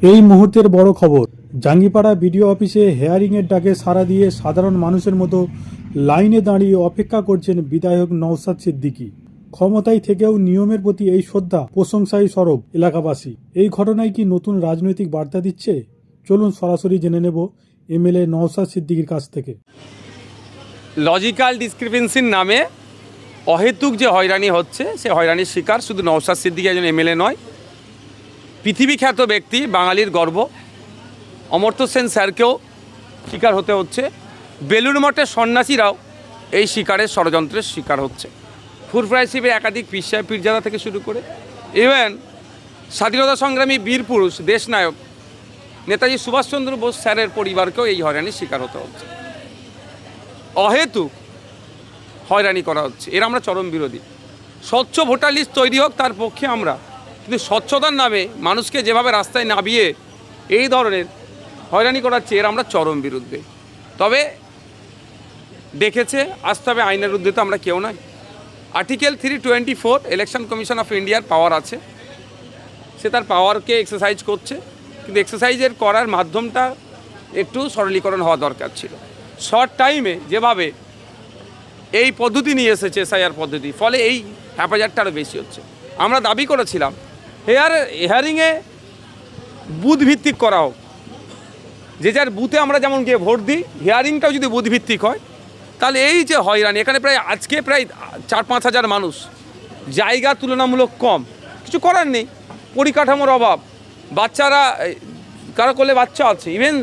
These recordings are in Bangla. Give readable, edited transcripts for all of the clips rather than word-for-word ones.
এই মুহূর্তের বড় খবর, জাঙ্গিপাড়া বিডিও অফিসে হেয়ারিংয়ের ডাকে সাড়া দিয়ে সাধারণ মানুষের মতো লাইনে দাঁড়িয়ে অপেক্ষা করছেন বিধায়ক নওশাদ সিদ্দিকী। ক্ষমতায় থেকেও নিয়মের প্রতি এই শ্রদ্ধা, প্রশংসাই সরব এলাকাবাসী। এই ঘটনায় কি নতুন রাজনৈতিক বার্তা দিচ্ছে? চলুন সরাসরি জেনে নেব এমএলএ নওশাদ সিদ্দিকীর কাছ থেকে। লজিক্যাল ডিসক্রিপেন্সির নামে অহেতুক যে হয়রানি হচ্ছে, সে হয়রানির শিকার শুধু নওশাদ সিদ্দিকী একজন এমএলএ নয়, পৃথিবী খ্যাত ব্যক্তি, বাঙালির গর্ব অমর্ত্য সেন স্যারকেও শিকার হতে হচ্ছে। বেলুড় মঠের সন্ন্যাসীরাও এই শিকারের ষড়যন্ত্রের শিকার হচ্ছে। ফুরফুরা শিবের একাধিক পীর সাহেব পীরজাদা থেকে শুরু করে ইভেন স্বাধীনতা সংগ্রামী বীর পুরুষ দেশনায়ক নেতাজি সুভাষচন্দ্র বোস স্যারের পরিবারকেও এই হয়রানির শিকার হতে হচ্ছে। অহেতুক হয়রানি করা হচ্ছে, এর আমরা চরম বিরোধী। স্বচ্ছ ভোটার লিস্ট তৈরি হোক, তার পক্ষে আমরা, কিন্তু স্বচ্ছতার নামে মানুষকে যেভাবে রাস্তায় নামিয়ে এই ধরনের হয়রানি করাচ্ছে, এর আমরা চরম বিরুদ্ধে। তবে দেখেছে আসতে হবে আইনের বিরুদ্ধে, তো আমরা কেউ নয়। আর্টিকেল 324 ইলেকশন কমিশন অফ ইন্ডিয়ার পাওয়ার আছে, সে তার পাওয়ারকে এক্সারসাইজ করছে, কিন্তু এক্সারসাইজের করার মাধ্যমটা একটু সরলীকরণ হওয়া দরকার ছিল। শর্ট টাইমে যেভাবে এই পদ্ধতি নিয়ে এসেছে এসআইআর পদ্ধতি, ফলে এই হ্যাপাজারটা আরও বেশি হচ্ছে। আমরা দাবি করেছিলাম হেয়ারিংয়ে বুথ ভিত্তিক করা হোক, যে যার বুথে আমরা যেমন গিয়ে ভোট দিই, হিয়ারিংটাও যদি বুথ ভিত্তিক হয়, তাহলে এই যে হয়রানি, এখানে আজকে প্রায় 4-5 হাজার মানুষ, জায়গা তুলনামূলক কম, কিছু করার নেই, পরিকাঠামোর অভাব, বাচ্চারা, কারো কোলে বাচ্চা আছে, ইভেন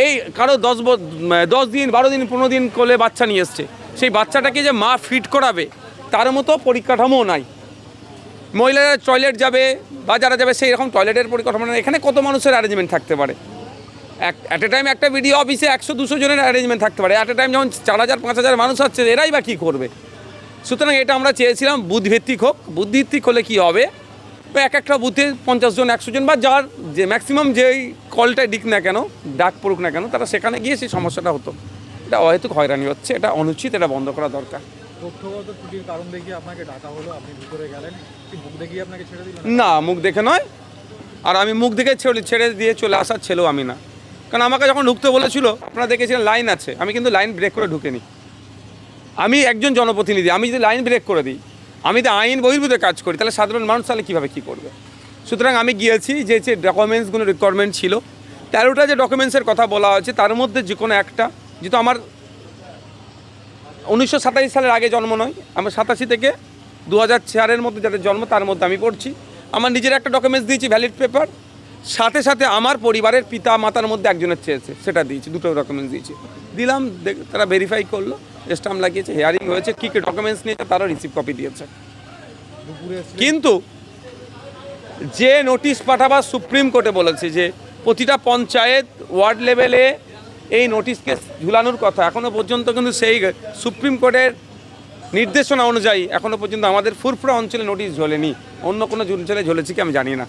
এই কারো 10 দিন 12 দিন 15 দিন কোলে বাচ্চা নিয়ে এসছে, সেই বাচ্চাটাকে যে মা ফিট করাবে তার মতো পরিকাঠামোও নাই। মহিলারা টয়লেট যাবে বা যারা যাবে সেই রকম টয়লেটের পরিকাঠামো নেই। এখানে কত মানুষের অ্যারেঞ্জমেন্ট থাকতে পারে? অ্যাট এ টাইম একটা বিডিও অফিসে 100-200 জনের অ্যারেঞ্জমেন্ট থাকতে পারে। অ্যাট এ টাইম যখন 4000-5000 মানুষ হচ্ছে, এরাই বা কী করবে? সুতরাং এটা আমরা চেয়েছিলাম বুথভিত্তিক হোক। বুথভিত্তিক হলে কী হবে, একটা বুথে 50 জন 100 জন বা যার যে ম্যাক্সিমাম যেই কলটায় ডাক পড়ুক না কেন, তারা সেখানে গিয়ে সেই সমস্যাটা হতো। এটা অহেতুক হয়রানি হচ্ছে, এটা অনুচিত, এটা বন্ধ করা দরকার। তথ্যগত ত্রুটির কারণ দেখিয়ে আপনাকে ডাকা হলো, আপনি ভিতরে গেলেন, কি মুখ দেখিয়ে আপনাকে ছেড়ে দিলেন? না, মুখ দেখে নয়। আর আমি মুখ দেখে ছেড়ে দিয়ে চলে আসার ছেলেও আমি না, কারণ আমাকে যখন ঢুকতে বলেছিল, আপনারা দেখেছিলেন লাইন আছে, আমি কিন্তু লাইন ব্রেক করে ঢুকিনি। আমি একজন জনপ্রতিনিধি, আমি যদি লাইন ব্রেক করে দিই, আমি যদি আইন বহির্ভূত কাজ করি, তাহলে সাধারণ মানুষ তাহলে কীভাবে কী করবে? সুতরাং আমি গিয়েছি, যে ডকুমেন্টসগুলো রিকোয়ারমেন্ট ছিল, 13টা যে ডকুমেন্টসের কথা বলা হয়েছে, তার মধ্যে যে কোনো একটা, যেহেতু আমার 1927 সালের আগে জন্ম নয়, আমার 87 থেকে 2004-এর মধ্যে যাদের জন্ম, তার মধ্যে আমি পড়ছি। আমার নিজের একটা ডকুমেন্টস দিয়েছি, ভ্যালিড পেপার, সাথে সাথে আমার পরিবারের পিতা মাতার মধ্যে একজনের চেয়েছে, সেটা দিয়েছি, দুটো ডকুমেন্টস দিয়েছি, দিলাম। তারা ভেরিফাই করলো, স্ট্যাম্প লাগিয়েছে, হিয়ারিং হয়েছে, কী কী ডকুমেন্টস নিয়েছে তারও রিসিভ কপি দিয়েছে। কিন্তু যে নোটিশ পাঠাবার সুপ্রিম কোর্টে বলেছে যে প্রতিটা পঞ্চায়েত ওয়ার্ড লেভেলে এই নোটিশকে ঝুলানোর কথা, এখনও পর্যন্ত কিন্তু সেই সুপ্রিম কোর্টের নির্দেশনা অনুযায়ী এখনও পর্যন্ত আমাদের ফুরফুরা অঞ্চলে নোটিশ ঝোলেনি। অন্য কোনো অঞ্চলে ঝুলেছে কি আমি জানি না।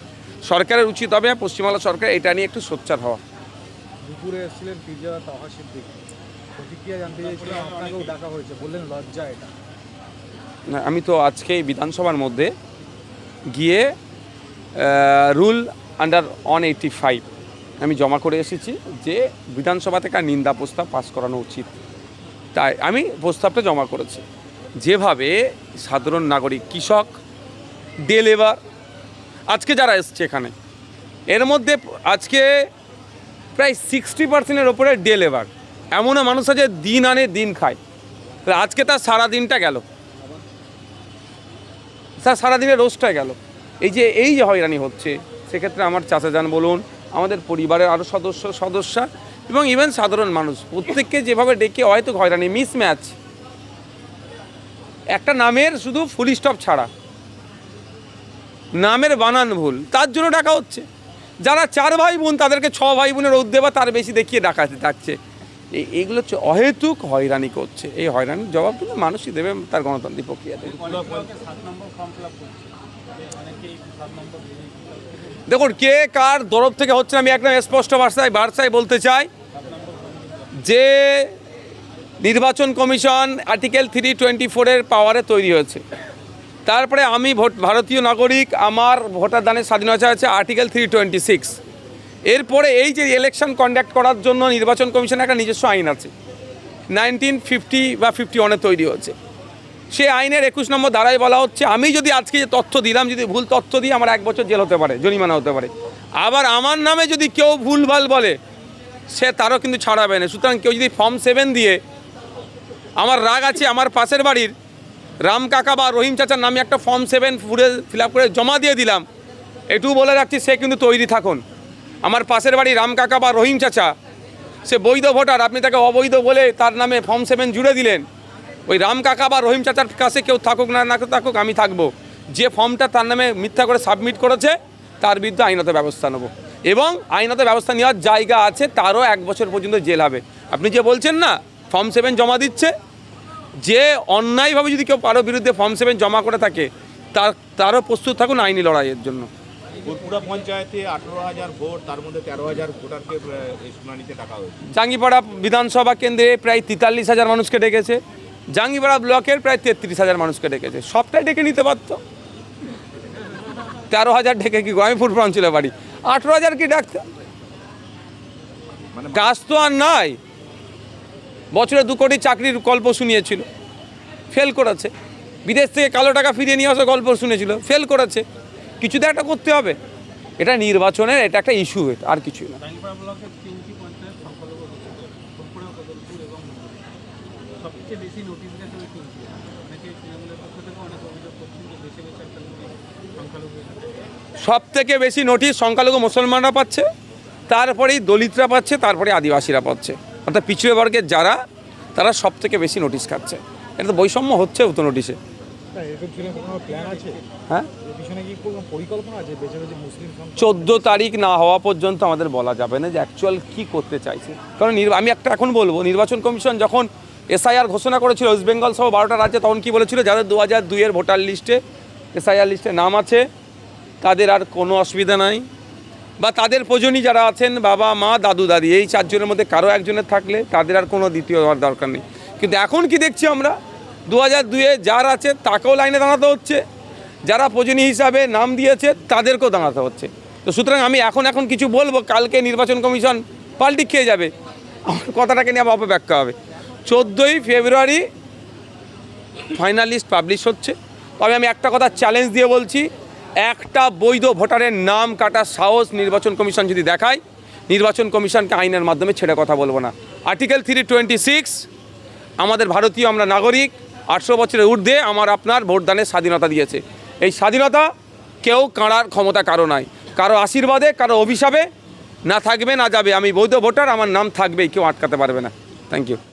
সরকারের উচিত হবে, পশ্চিমবাংলা সরকার, এটা নিয়ে একটু সোচ্চার হওয়া। দুপুরে এসেছিলেন পীরজাদা তাওহা সিদ্দিকী, প্রতিক্রিয়া জানতে চেয়েছিলাম, আপনাকেও ডাকা হয়েছে, বললেন লজ্জা এটা। না, আমি তো আজকে বিধানসভার মধ্যে গিয়ে রুল আন্ডার 185 আমি জমা করে এসেছি যে বিধানসভা থেকে নিন্দা প্রস্তাব পাস করানো উচিত। তাই আমি প্রস্তাবটা জমা করেছি। যেভাবে সাধারণ নাগরিক, কৃষক, ডে লেবার, আজকে যারা এসছে এখানে, এর মধ্যে আজকে প্রায় 60%-এর ওপরে ডে লেবার, এমনও মানুষ আছে দিন আনে দিন খায়। আজকে তার সারাদিনটা গেল, তার সারাদিনের রোজটা গেল। এই যে হয়রানি হচ্ছে, সেক্ষেত্রে আমার চাচাজান বলুন, আমাদের পরিবারের আরও সদস্য এবং ইভেন সাধারণ মানুষ, প্রত্যেককে যেভাবে ডেকে হয়তো হয়রানি, মিসম্যাচ, একটা নামের শুধু ফুল স্টপ ছাড়া নামের বানান ভুল, তার জন্য ডাকা হচ্ছে। যারা 4 ভাই বোন, তাদেরকে 6 ভাই বোনের রোদ দেবা তার বেশি দেখিয়ে ডাকছে। এইগুলো হচ্ছে অহেতুক হয়রানি করছে। এই হয়রানির জবাব কিন্তু মানুষই দেবে তার গণতান্ত্রিক প্রক্রিয়াতে। দেখুন, কে কার তরফ থেকে হচ্ছে, আমি একদম স্পষ্ট ভাষায় বলতে চাই যে নির্বাচন কমিশন আর্টিকেল 324-এর পাওয়ারে তৈরি হয়েছে। তারপরে আমি ভারতীয় নাগরিক, আমার ভোটার দানের স্বাধীনতা আছে আর্টিকেল 326। এরপরে এই যে ইলেকশন কন্ডাক্ট করার জন্য নির্বাচন কমিশনের একটা নিজস্ব আইন আছে, 1950 বা 51-এ তৈরি হচ্ছে। সে আইনের 21 নম্বর ধারায় বলা হচ্ছে, আমি যদি আজকে যে তথ্য দিলাম, যদি ভুল তথ্য দিই, আমার 1 বছর জেল হতে পারে, জরিমানা হতে পারে। আবার আমার নামে যদি কেউ ভুলভাল বলে, সে তারও কিন্তু ছাড়াবে না। সুতরাং কেউ যদি ফর্ম 7 দিয়ে, আমার রাগ আছে, আমার পাশের বাড়ির রাম কাকা বা রহিম চাচার নামে একটা ফর্ম 7 ফিল আপ করে জমা দিয়ে দিলাম, এটুকু বলে রাখছি, সে কিন্তু তৈরি থাকুন। আমার পাশের বাড়ি রাম কাকা বা রহিম চাচা, সে বৈধ ভোটার, আপনি তাকে অবৈধ বলে তার নামে ফর্ম 7 জুড়ে দিলেন। ওই রাম কাকা বা রহিম চাচার কাছে কেউ থাকুক না থাকুক, আমি থাকবো। যে ফর্মটা তার নামে মিথ্যা করে সাবমিট করেছে, তার বিরুদ্ধে আইনত ব্যবস্থা নেব, এবং আইনত ব্যবস্থা নেওয়ার জায়গা আছে, তারও 1 বছর পর্যন্ত জেল হবে। আপনি যে বলছেন না ফর্ম 7 জমা দিচ্ছে, যে অন্যায়ভাবে যদি কেউ কারোর বিরুদ্ধে ফর্ম 7 জমা করে থাকে, তারও প্রস্তুত থাকুন আইনি লড়াইয়ের জন্য। পুরপুরা পঞ্চায়েতে 18,000 ভোট, তার মধ্যে 13,000 ভোটারকে শুনানিতে ডাকা হয়েছে। জাঙ্গিপাড়া বিধানসভা কেন্দ্রে প্রায় 43,000 মানুষকে ডেকেছে, জাঙ্গিপাড়া ব্লকের প্রায় 33,000 মানুষকে ডেকেছে। সবটাই ডেকে নিতে পারত। 13,000 ডেকে কি আমি ফুটবল অঞ্চলে বাড়ি, 18,000 কি ডাকতে? কাজ তো আর নাই। বছরে 2 কোটি চাকরির গল্প শুনিয়েছিল, ফেল করেছে। বিদেশ থেকে কালো টাকা ফিরিয়ে নিয়ে আসার গল্প শুনেছিল, ফেল করেছে। কিছু তো একটা করতে হবে। এটা নির্বাচনের, এটা একটা ইস্যু, আর কিছুই না। সব থেকে বেশি নোটিশ সংখ্যালঘু মুসলমানরা পাচ্ছে, তারপরেই দলিতরা পাচ্ছে, তারপরে আদিবাসীরা পাচ্ছে। অর্থাৎ পিছিয়ে বর্গের যারা, তারা সব থেকে বেশি নোটিশ খাচ্ছে। এটা তো বৈষম্য হচ্ছে তো নোটিশে। হ্যাঁ, 14 তারিখ না হওয়া পর্যন্ত আমাদের বলা যাবে না যে অ্যাকচুয়াল কী করতে চাইছে। কারণ আমি একটা এখন বলবো, নির্বাচন কমিশন যখন এসআইআর ঘোষণা করেছিল ওয়েস্ট বেঙ্গল সহ 12টা রাজ্যে, তখন কি বলেছিল, যাদের 2002-এর ভোটার লিস্টে, এসআইআর লিস্টে নাম আছে, তাদের আর কোনো অসুবিধা নাই, বা তাদের প্রজনী যারা আছেন, বাবা মা দাদু দাদি, এই 4 জনের মধ্যে কারো একজনের থাকলে তাদের আর কোনো দ্বিতীয় হওয়ার দরকার নেই। কিন্তু এখন কি দেখছি আমরা, 2002-এ যার আছে তাকেও লাইনে দাঁড়াতে হচ্ছে, যারা প্রজনী হিসাবে নাম দিয়েছে তাদেরকেও দাঁড়াতে হচ্ছে। তো সুতরাং আমি এখন কিছু বলবো, কালকে নির্বাচন কমিশন পাল্টি খেয়ে যাবে, আমার কথাটাকে নিয়ে আবার অপব্যাখ্যা হবে। 14ই ফেব্রুয়ারি ফাইনাল লিস্ট পাবলিশ হচ্ছে। তবে আমি একটা কথা চ্যালেঞ্জ দিয়ে বলছি, একটা বৈধ ভোটারের নাম কাটার সাহস নির্বাচন কমিশন যদি দেখায়, নির্বাচন কমিশনকে আইনের মাধ্যমে ছেড়ে কথা বলবো না। আর্টিকেল 326, আমাদের ভারতীয়, আমরা নাগরিক, 18 বছরের ঊর্ধ্বে আমার আপনার ভোটদানের স্বাধীনতা দিয়েছে। এই স্বাধীনতা কেউ কাড়ার ক্ষমতা কারো নাই, কারো আশীর্বাদে, কারো অভিশাপে না থাকবে না যাবে। আমি বৈধ ভোটার, আমার নাম থাকবেই, কেউ আটকাতে পারবে না। Thank you.